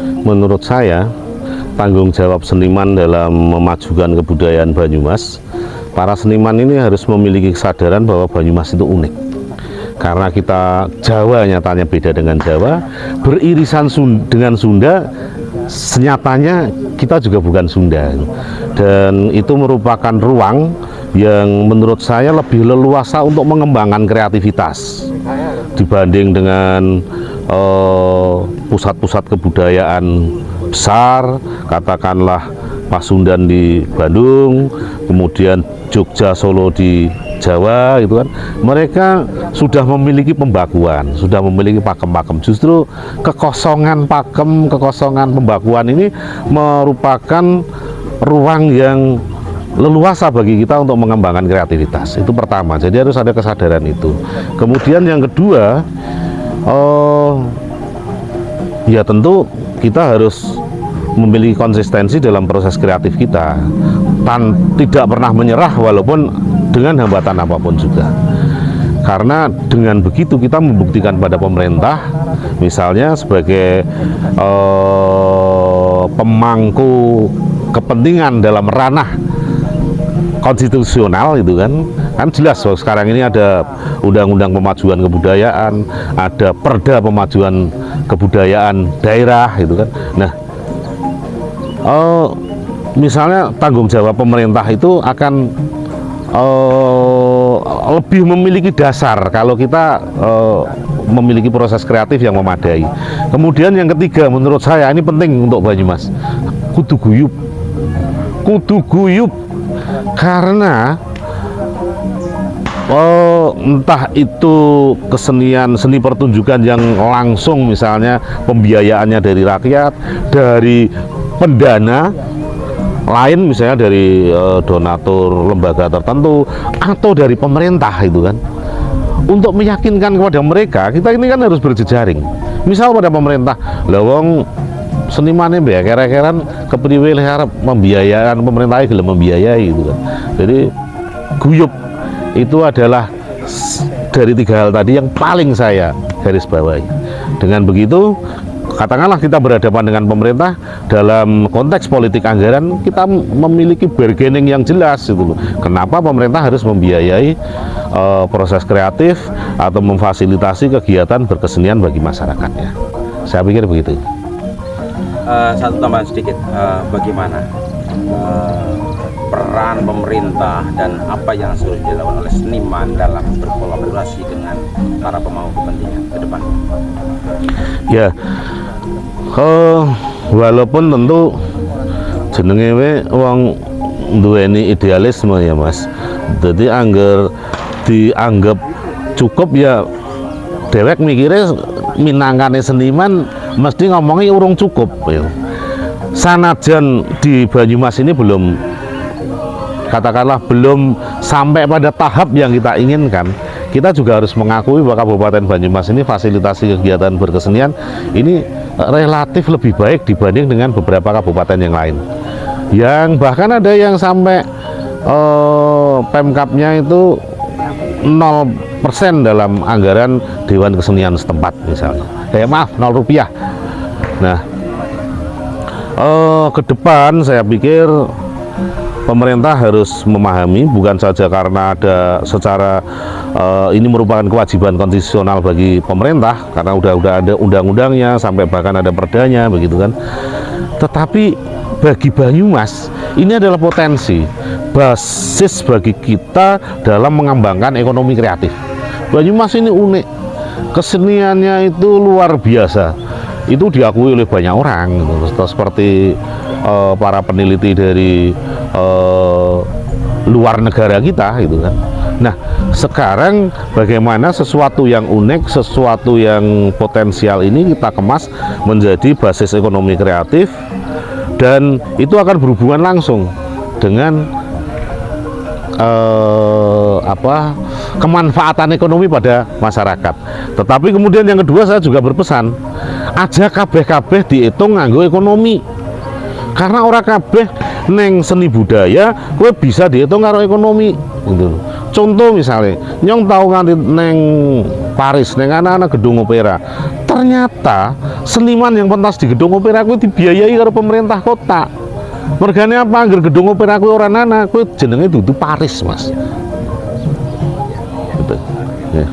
menurut saya tanggung jawab seniman dalam memajukan kebudayaan Banyumas, para seniman ini harus memiliki kesadaran bahwa Banyumas itu unik. Karena kita Jawa nyatanya beda dengan Jawa, beririsan dengan Sunda, senyatanya kita juga bukan Sunda. Dan itu merupakan ruang yang menurut saya lebih leluasa untuk mengembangkan kreativitas dibanding dengan pusat-pusat kebudayaan besar, katakanlah Pasundan di Bandung, kemudian Jogja, Solo di Jawa, gitu kan. Mereka sudah memiliki pembakuan, sudah memiliki pakem-pakem. Justru kekosongan pakem, kekosongan pembakuan ini merupakan ruang yang leluasa bagi kita untuk mengembangkan kreativitas. Itu pertama. Jadi harus ada kesadaran itu. Kemudian yang kedua, ya tentu kita harus memiliki konsistensi dalam proses kreatif kita, tidak pernah menyerah walaupun dengan hambatan apapun juga. Karena dengan begitu kita membuktikan pada pemerintah, misalnya sebagai pemangku kepentingan dalam ranah konstitusional, itu kan jelas bahwa sekarang ini ada undang-undang pemajuan kebudayaan, ada perda pemajuan kebudayaan daerah, itu kan. Nah, misalnya tanggung jawab pemerintah itu akan lebih memiliki dasar kalau kita memiliki proses kreatif yang memadai. Kemudian yang ketiga, menurut saya ini penting untuk Banyumas, kudu guyub, karena entah itu kesenian, seni pertunjukan yang langsung, misalnya pembiayaannya dari rakyat, dari pendana lain, misalnya dari donatur lembaga tertentu, atau dari pemerintah, itu kan. Untuk meyakinkan kepada mereka, kita ini kan harus berjejaring. Misal pada pemerintah, lawang senimannya mbak kira-kiran kepriwe harap membiayakan, pemerintah gelem membiayai, gitu kan. Jadi guyub itu adalah dari tiga hal tadi yang paling saya garis bawahi. Dengan begitu, katakanlah kita berhadapan dengan pemerintah dalam konteks politik anggaran, kita memiliki bargaining yang jelas, gitu loh. Kenapa pemerintah harus membiayai proses kreatif atau memfasilitasi kegiatan berkesenian bagi masyarakatnya. Saya pikir begitu. Satu tambahan sedikit, bagaimana peran pemerintah dan apa yang sudah dilakukan oleh seniman dalam berkolaborasi dengan para pemangku kepentingan ke depan? Ya, walaupun tentu jenenge we wong duweni idealisme ya Mas. Jadi angger dianggap cukup ya dewek mikirnya minangkane seniman mesti ngomongnya urung cukup ya. Sanajan di Banyumas ini belum, katakanlah belum sampai pada tahap yang kita inginkan, kita juga harus mengakui bahwa Kabupaten Banyumas ini fasilitasi kegiatan berkesenian ini relatif lebih baik dibanding dengan beberapa kabupaten yang lain, yang bahkan ada yang sampai Pemkapnya itu 0% dalam anggaran Dewan Kesenian setempat misalnya. Maaf, 0 rupiah. Nah, ke depan saya pikir pemerintah harus memahami, bukan saja karena ada secara ini merupakan kewajiban konstitusional bagi pemerintah karena udah ada undang-undangnya, sampai bahkan ada perdanya, begitu kan. Tetapi bagi Banyumas ini adalah potensi, basis bagi kita dalam mengembangkan ekonomi kreatif. Banyumas ini unik, keseniannya itu luar biasa, itu diakui oleh banyak orang, seperti para peneliti dari luar negara kita, gitu kan. Nah, sekarang bagaimana sesuatu yang unik, sesuatu yang potensial ini kita kemas menjadi basis ekonomi kreatif, dan itu akan berhubungan langsung dengan kemanfaatan ekonomi pada masyarakat. Tetapi kemudian yang kedua, saya juga berpesan, aja kabeh-kabeh dihitung nganggo ekonomi, karena orang kabeh neng seni budaya gue bisa dihitung karo ekonomi, gitu. Contoh misalnya, nyong tahu nganti neng Paris, neng anak-anak gedung opera, ternyata seniman yang pentas di gedung opera kuwi dibiayai karo pemerintah kota. Mergane apa? Angger gedung opera kuwi ora ana, kuwi jenenge dudu Paris, Mas. Gitu. Ya.